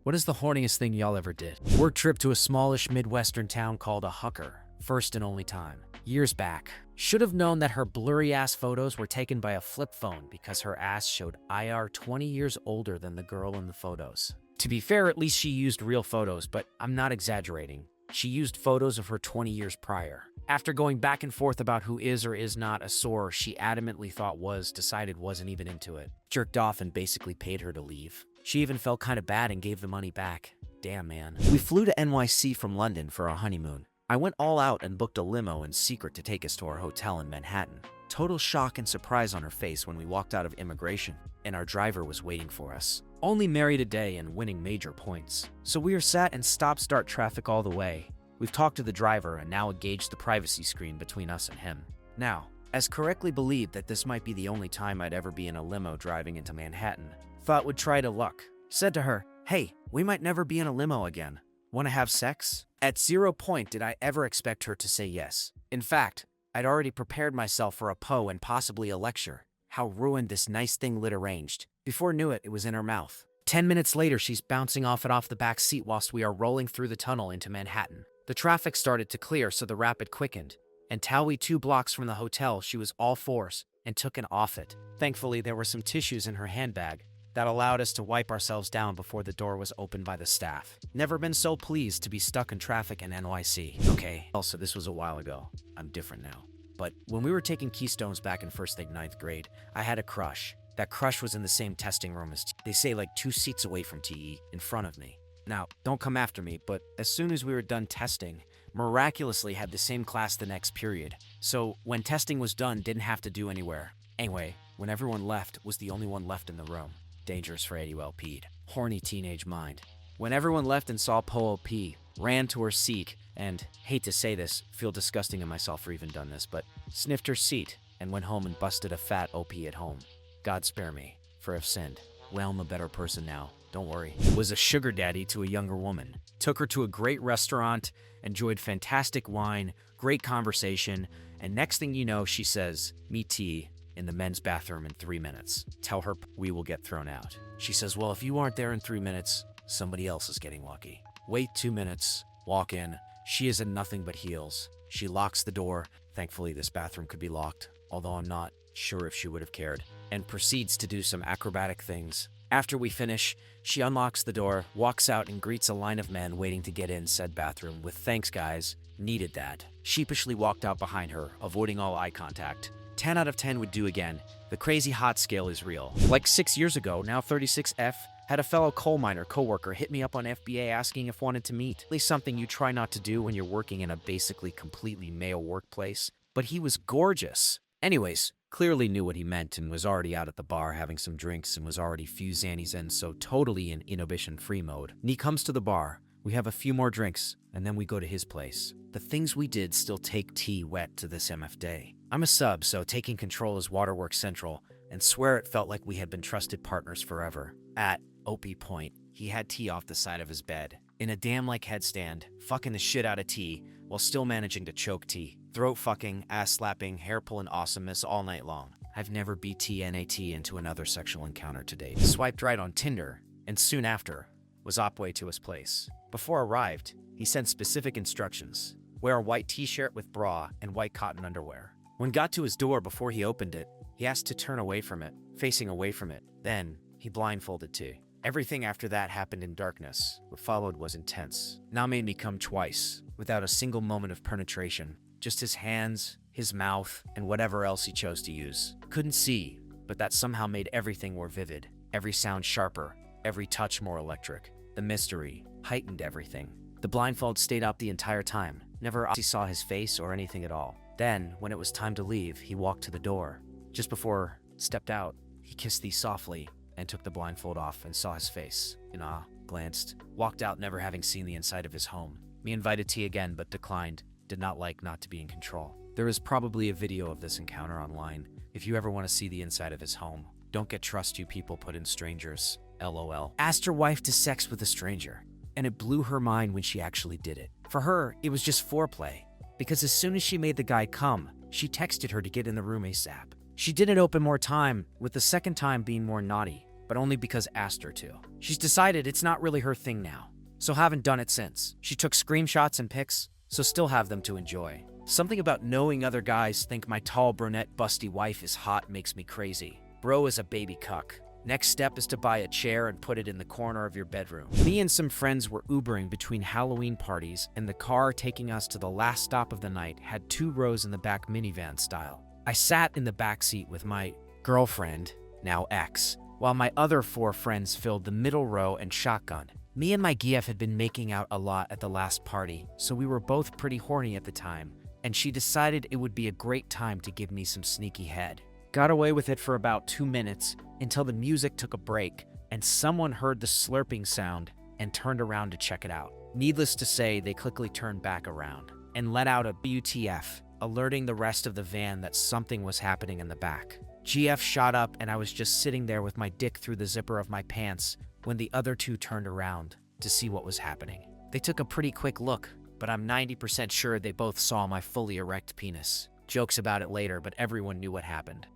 What is the horniest thing y'all ever did? Work trip to a smallish Midwestern town called a hooker. First and only time. Years back. Should have known that her blurry ass photos were taken by a flip phone because her ass showed IR 20 years older than the girl in the photos. To be fair, at least she used real photos, but I'm not exaggerating. She used photos of her 20 years prior. After going back and forth about who is or is not a sore she adamantly thought was, decided wasn't even into it. Jerked off and basically paid her to leave. She even felt kinda bad and gave the money back. Damn, man. We flew to NYC from London for our honeymoon. I went all out and booked a limo in secret to take us to our hotel in Manhattan. Total shock and surprise on her face when we walked out of immigration, and our driver was waiting for us. Only married a day and winning major points. So we are sat and stop-start traffic all the way. We've talked to the driver and now engaged the privacy screen between us and him. Now, as correctly believed that this might be the only time I'd ever be in a limo driving into Manhattan, thought would try to luck. Said to her, "Hey, we might never be in a limo again. Wanna have sex?" At 0 point did I ever expect her to say yes. In fact, I'd already prepared myself for a PO and possibly a lecture. How ruined this nice thing lit arranged. Before knew it, it was in her mouth. 10 minutes later, she's bouncing off the back seat whilst we are rolling through the tunnel into Manhattan. The traffic started to clear, so the rapid quickened. And Towie 2 blocks from the hotel, she was all fours and took an off it. Thankfully, there were some tissues in her handbag that allowed us to wipe ourselves down before the door was opened by the staff. Never been so pleased to be stuck in traffic in NYC. Okay, also this was a while ago. I'm different now. But when we were taking Keystones back in first thing 9th grade, I had a crush. That crush was in the same testing room as they say like 2 seats away from TE, in front of me. Now, don't come after me, but as soon as we were done testing, miraculously had the same class the next period. So when testing was done, didn't have to do anywhere. Anyway, when everyone left, was the only one left in the room. Dangerous for AULP'd. Horny teenage mind. When everyone left and saw P, ran to her seat and, hate to say this, feel disgusting in myself for even done this, but sniffed her seat and went home and busted a fat OP at home. God spare me, for I've sinned. Well, I'm a better person now. Don't worry. Was a sugar daddy to a younger woman. Took her to a great restaurant, enjoyed fantastic wine, great conversation, and next thing you know, she says, "Meet T in the men's bathroom in 3 minutes. Tell her we will get thrown out." She says, "Well, if you aren't there in 3 minutes, somebody else is getting lucky." Wait 2 minutes, walk in. She is in nothing but heels. She locks the door. Thankfully, this bathroom could be locked, although I'm not sure if she would have cared, and proceeds to do some acrobatic things. After we finish, she unlocks the door, walks out, and greets a line of men waiting to get in said bathroom with "Thanks, guys. Needed that." Sheepishly walked out behind her, avoiding all eye contact. 10 out of 10 would do again. The crazy hot scale is real. Like 6 years ago, now 36F, had a fellow coal miner coworker hit me up on FBA asking if wanted to meet. At least something you try not to do when you're working in a basically completely male workplace. But he was gorgeous. Anyways, clearly knew what he meant and was already out at the bar having some drinks and was already few Xannies in, so totally in inhibition-free mode. And he comes to the bar. We have a few more drinks, and then we go to his place. The things we did still take T wet to this MF day. I'm a sub, so taking control is Waterworks Central, and swear it felt like we had been trusted partners forever. At OP point, he had T off the side of his bed, in a damn-like headstand, fucking the shit out of T, while still managing to choke T. Throat fucking, ass slapping, hair pulling awesomeness all night long. I've never beat TNAT into another sexual encounter to date. Swiped right on Tinder, and soon after, was opway to his place. Before arrived, he sent specific instructions. Wear a white t-shirt with bra and white cotton underwear. When got to his door before he opened it, he asked to turn away from it, facing away from it. Then, he blindfolded T. Everything after that happened in darkness. What followed was intense. Now made me come twice, without a single moment of penetration. Just his hands, his mouth, and whatever else he chose to use. Couldn't see, but that somehow made everything more vivid. Every sound sharper, every touch more electric. The mystery heightened everything. The blindfold stayed up the entire time. Never saw his face or anything at all. Then, when it was time to leave, he walked to the door. Just before stepped out, he kissed thee softly and took the blindfold off and saw his face. In awe, glanced, walked out never having seen the inside of his home. Me invited T again but declined. Did not like not to be in control. There is probably a video of this encounter online. If you ever want to see the inside of his home, don't get trust you people put in strangers. LOL. Asked her wife to sex with a stranger, and it blew her mind when she actually did it. For her, it was just foreplay, because as soon as she made the guy come, she texted her to get in the room ASAP. She didn't open more time, with the second time being more naughty, but only because asked her to. She's decided it's not really her thing now, so haven't done it since. She took screenshots and pics, so still have them to enjoy. Something about knowing other guys think my tall brunette busty wife is hot makes me crazy. Bro is a baby cuck. Next step is to buy a chair and put it in the corner of your bedroom. Me and some friends were Ubering between Halloween parties, and the car taking us to the last stop of the night had 2 rows in the back minivan style. I sat in the back seat with my girlfriend, now ex, while my other 4 friends filled the middle row and shotgun. Me and my GF had been making out a lot at the last party, so we were both pretty horny at the time, and she decided it would be a great time to give me some sneaky head. Got away with it for about 2 minutes until the music took a break and someone heard the slurping sound and turned around to check it out. Needless to say, they quickly turned back around and let out a WTF, alerting the rest of the van that something was happening in the back. GF shot up and I was just sitting there with my dick through the zipper of my pants when the other 2 turned around to see what was happening. They took a pretty quick look, but I'm 90% sure they both saw my fully erect penis. Jokes about it later, but everyone knew what happened.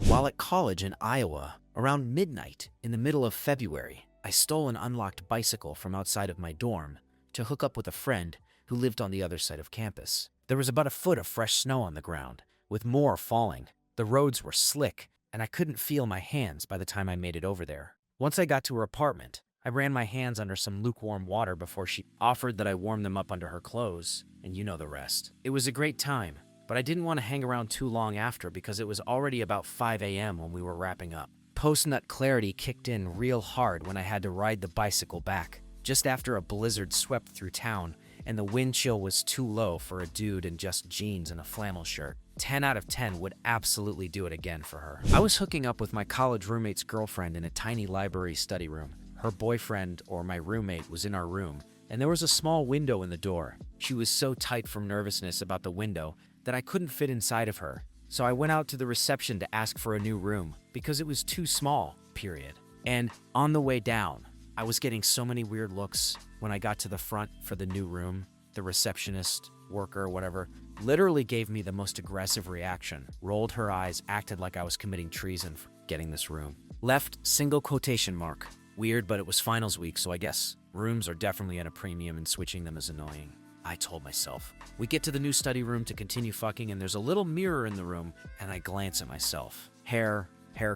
While at college in Iowa, around midnight in the middle of February, I stole an unlocked bicycle from outside of my dorm to hook up with a friend who lived on the other side of campus. There was about a foot of fresh snow on the ground, with more falling. The roads were slick, and I couldn't feel my hands by the time I made it over there. Once I got to her apartment, I ran my hands under some lukewarm water before she offered that I warm them up under her clothes, and you know the rest. It was a great time, but I didn't want to hang around too long after because it was already about 5 a.m. when we were wrapping up. Post-nut clarity kicked in real hard when I had to ride the bicycle back, just after a blizzard swept through town and the wind chill was too low for a dude in just jeans and a flannel shirt. 10 out of 10 would absolutely do it again for her. I was hooking up with my college roommate's girlfriend in a tiny library study room. Her boyfriend, or my roommate, was in our room, and there was a small window in the door. She was so tight from nervousness about the window that I couldn't fit inside of her, so I went out to the reception to ask for a new room because it was too small, period. And on the way down, I was getting so many weird looks when I got to the front for the new room. The receptionist, worker, whatever, literally gave me the most aggressive reaction, rolled her eyes, acted like I was committing treason for getting this room. Left single quotation mark. Weird, but it was finals week, so I guess rooms are definitely at a premium and switching them is annoying. I told myself. We get to the new study room to continue fucking and there's a little mirror in the room and I glance at myself. Hair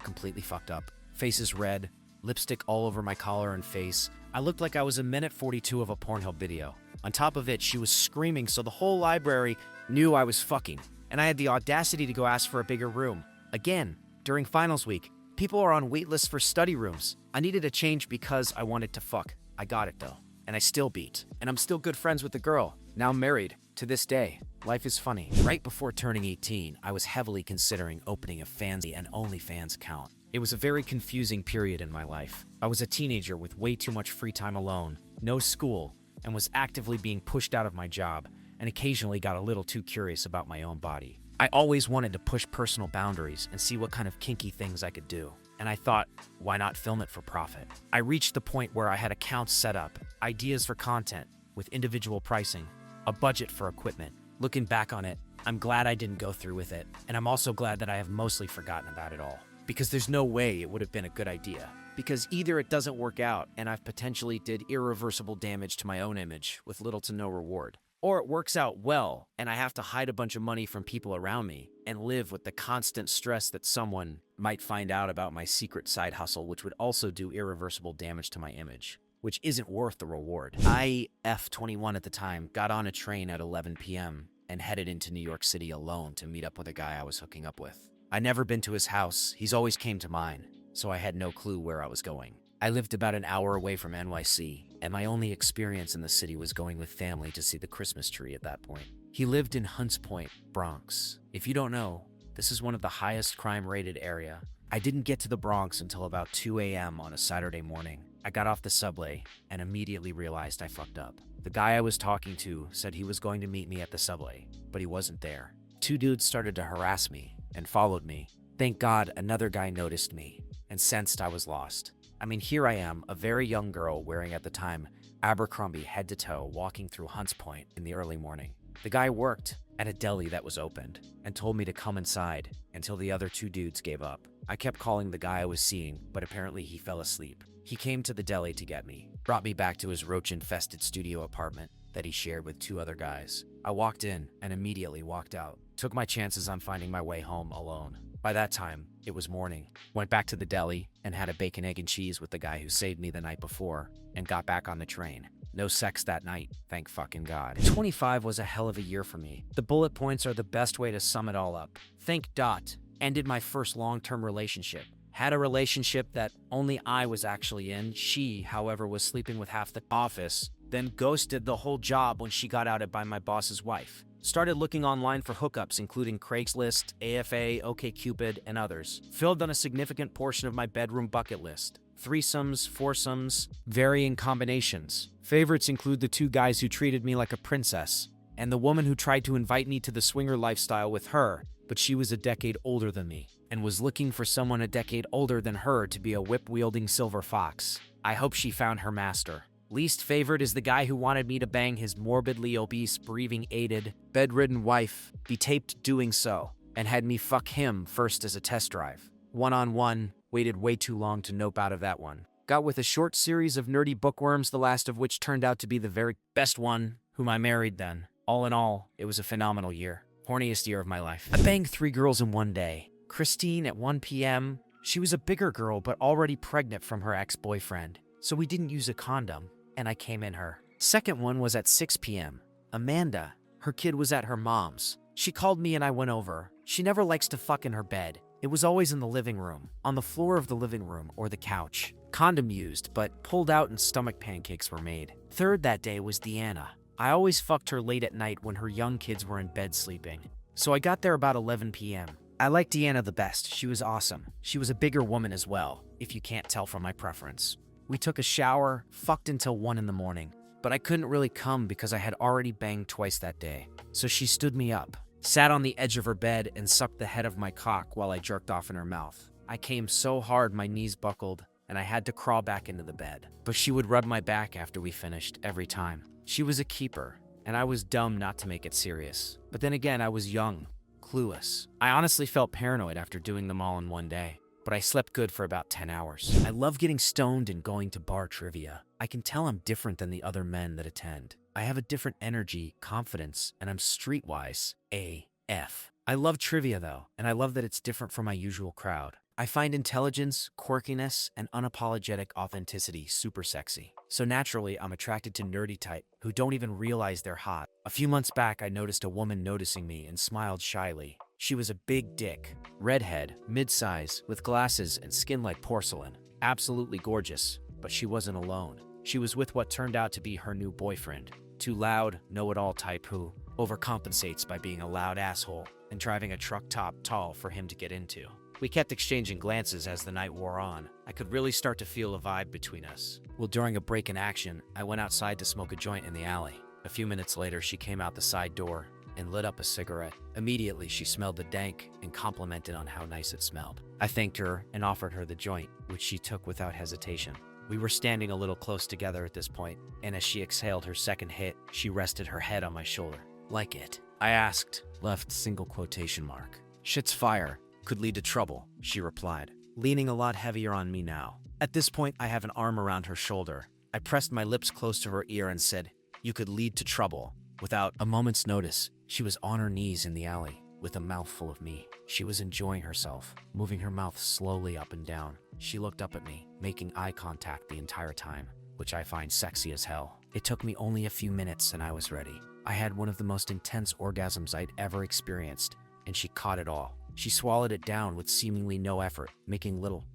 completely fucked up. Face is red, lipstick all over my collar and face. I looked like I was in minute 42 of a Pornhub video. On top of it, she was screaming so the whole library knew I was fucking. And I had the audacity to go ask for a bigger room. Again, during finals week, people are on wait lists for study rooms. I needed a change because I wanted to fuck. I got it though. And I still beat. And I'm still good friends with the girl. Now married. To this day. Life is funny. Right before turning 18, I was heavily considering opening a Fansy and OnlyFans account. It was a very confusing period in my life. I was a teenager with way too much free time alone, no school, and was actively being pushed out of my job, and occasionally got a little too curious about my own body. I always wanted to push personal boundaries and see what kind of kinky things I could do. And I thought, why not film it for profit? I reached the point where I had accounts set up, ideas for content, with individual pricing, a budget for equipment. Looking back on it, I'm glad I didn't go through with it, and I'm also glad that I have mostly forgotten about it all. Because there's no way it would have been a good idea. Because either it doesn't work out, and I've potentially did irreversible damage to my own image with little to no reward, or it works out well, and I have to hide a bunch of money from people around me and live with the constant stress that someone might find out about my secret side hustle, which would also do irreversible damage to my image, which isn't worth the reward. I, F21 at the time, got on a train at 11 p.m. and headed into New York City alone to meet up with a guy I was hooking up with. I'd never been to his house, he's always came to mine, so I had no clue where I was going. I lived about an hour away from NYC, and my only experience in the city was going with family to see the Christmas tree at that point. He lived in Hunts Point, Bronx. If you don't know, this is one of the highest crime-rated area. I didn't get to the Bronx until about 2 a.m. on a Saturday morning. I got off the subway and immediately realized I fucked up. The guy I was talking to said he was going to meet me at the subway, but he wasn't there. 2 dudes started to harass me and followed me. Thank God another guy noticed me and sensed I was lost. I mean, here I am, a very young girl wearing at the time Abercrombie head to toe walking through Hunts Point in the early morning. The guy worked at a deli that was opened and told me to come inside until the other 2 dudes gave up. I kept calling the guy I was seeing, but apparently he fell asleep. He came to the deli to get me, brought me back to his roach-infested studio apartment that he shared with 2 other guys. I walked in and immediately walked out. Took my chances on finding my way home alone. By that time, it was morning. Went back to the deli and had a bacon, egg, and cheese with the guy who saved me the night before and got back on the train. No sex that night, thank fucking God. 25 was a hell of a year for me. The bullet points are the best way to sum it all up. Think dot. Ended my first long-term relationship. Had a relationship that only I was actually in. She, however, was sleeping with half the office, then ghosted the whole job when she got outed by my boss's wife. Started looking online for hookups, including Craigslist, AFA, OkCupid, and others. Filled on a significant portion of my bedroom bucket list. Threesomes, foursomes, varying combinations. Favorites include the 2 guys who treated me like a princess, and the woman who tried to invite me to the swinger lifestyle with her, but she was a decade older than me, and was looking for someone a decade older than her to be a whip-wielding silver fox. I hope she found her master. Least favorite is the guy who wanted me to bang his morbidly obese, breathing-aided, bedridden wife, be taped doing so, and had me fuck him first as a test drive. One-on-one, waited way too long to nope out of that one. Got with a short series of nerdy bookworms, the last of which turned out to be the very best one, whom I married then. All in all, it was a phenomenal year. Horniest year of my life. I banged 3 girls in one day. Christine at 1 p.m. She was a bigger girl, but already pregnant from her ex-boyfriend, so we didn't use a condom, and I came in her. Second one was at 6 p.m. Amanda. Her kid was at her mom's. She called me and I went over. She never likes to fuck in her bed. It was always in the living room, on the floor of the living room or the couch. Condom used, but pulled out and stomach pancakes were made. Third that day was Deanna. I always fucked her late at night when her young kids were in bed sleeping. So I got there about 11 p.m. I liked Deanna the best. She was awesome. She was a bigger woman as well, if you can't tell from my preference. We took a shower, fucked until 1 in the morning, but I couldn't really come because I had already banged twice that day. So she stood me up, sat on the edge of her bed and sucked the head of my cock while I jerked off in her mouth. I came so hard my knees buckled and I had to crawl back into the bed. But she would rub my back after we finished every time. She was a keeper, and I was dumb not to make it serious. But then again, I was young, clueless. I honestly felt paranoid after doing them all in one day. But I slept good for about 10 hours. I love getting stoned and going to bar trivia. I can tell I'm different than the other men that attend. I have a different energy, confidence, and I'm streetwise. AF. I love trivia though, and I love that it's different from my usual crowd. I find intelligence, quirkiness, and unapologetic authenticity super sexy. So naturally, I'm attracted to nerdy type who don't even realize they're hot. A few months back, I noticed a woman noticing me and smiled shyly. She was a big dick, redhead, mid-size, with glasses and skin like porcelain. Absolutely gorgeous, but she wasn't alone. She was with what turned out to be her new boyfriend. Too loud, know-it-all type who overcompensates by being a loud asshole and driving a truck top tall for him to get into. We kept exchanging glances as the night wore on. I could really start to feel a vibe between us. Well, during a break in action, I went outside to smoke a joint in the alley. A few minutes later, she came out the side door and lit up a cigarette. Immediately, she smelled the dank and complimented on how nice it smelled. I thanked her and offered her the joint, which she took without hesitation. We were standing a little close together at this point, and as she exhaled her second hit, she rested her head on my shoulder. Like it? I asked, left single quotation mark. Shit's fire. Could lead to trouble, she replied, leaning a lot heavier on me now. At this point, I have an arm around her shoulder. I pressed my lips close to her ear and said, "You could lead to trouble." Without a moment's notice, she was on her knees in the alley, with a mouthful of me. She was enjoying herself, moving her mouth slowly up and down. She looked up at me, making eye contact the entire time, which I find sexy as hell. It took me only a few minutes and I was ready. I had one of the most intense orgasms I'd ever experienced, and she caught it all. She swallowed it down with seemingly no effort, making little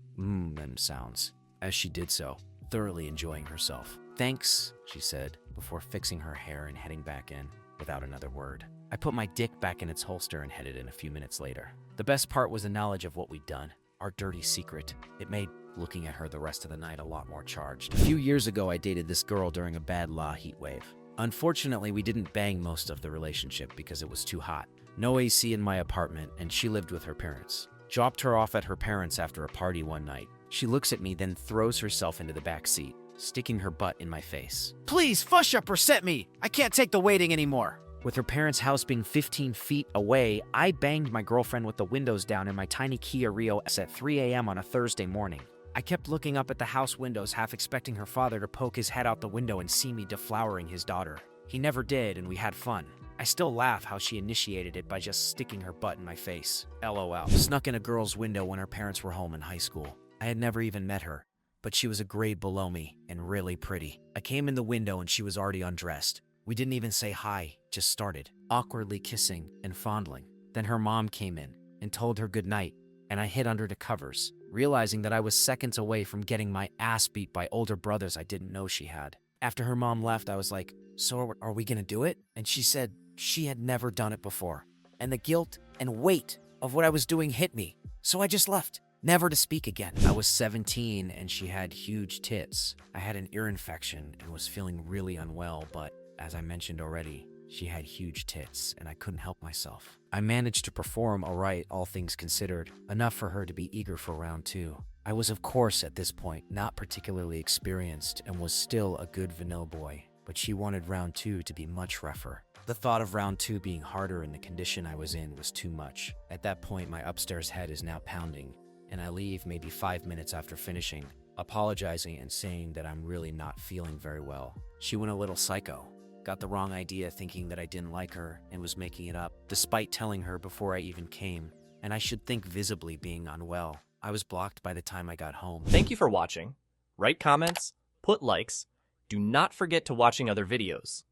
sounds as she did so, thoroughly enjoying herself. "Thanks," she said, before fixing her hair and heading back in, without another word. I put my dick back in its holster and headed in a few minutes later. The best part was the knowledge of what we'd done, our dirty secret. It made looking at her the rest of the night a lot more charged. A few years ago, I dated this girl during a bad law heat wave. Unfortunately, we didn't bang most of the relationship because it was too hot. No AC in my apartment, and she lived with her parents. Dropped her off at her parents' after a party one night. She looks at me, then throws herself into the back seat, sticking her butt in my face. "Please, fush up or set me! I can't take the waiting anymore!" With her parents' house being 15 feet away, I banged my girlfriend with the windows down in my tiny Kia Rio S at 3 a.m. on a Thursday morning. I kept looking up at the house windows, half expecting her father to poke his head out the window and see me deflowering his daughter. He never did, and we had fun. I still laugh how she initiated it by just sticking her butt in my face. LOL. Snuck in a girl's window when her parents were home in high school. I had never even met her, but she was a grade below me and really pretty. I came in the window and she was already undressed. We didn't even say hi, just started, awkwardly kissing and fondling. Then her mom came in and told her goodnight, and I hid under the covers, realizing that I was seconds away from getting my ass beat by older brothers I didn't know she had. After her mom left, I was like, "So are we gonna do it?" And she said she had never done it before. And the guilt and weight of what I was doing hit me, so I just left, never to speak again. I was 17 and she had huge tits. I had an ear infection and was feeling really unwell, but as I mentioned already, she had huge tits and I couldn't help myself. I managed to perform alright, all things considered, enough for her to be eager for round 2. I was, of course, at this point, not particularly experienced and was still a good vanilla boy, but she wanted round 2 to be much rougher. The thought of round 2 being harder in the condition I was in was too much. At that point, my upstairs head is now pounding, and I leave maybe 5 minutes after finishing, apologizing and saying that I'm really not feeling very well. She went a little psycho. Got the wrong idea thinking that I didn't like her and was making it up, despite telling her before I even came, and I should think visibly being unwell. I was blocked by the time I got home. Thank you for watching. Write comments, put likes. Do not forget to watching other videos.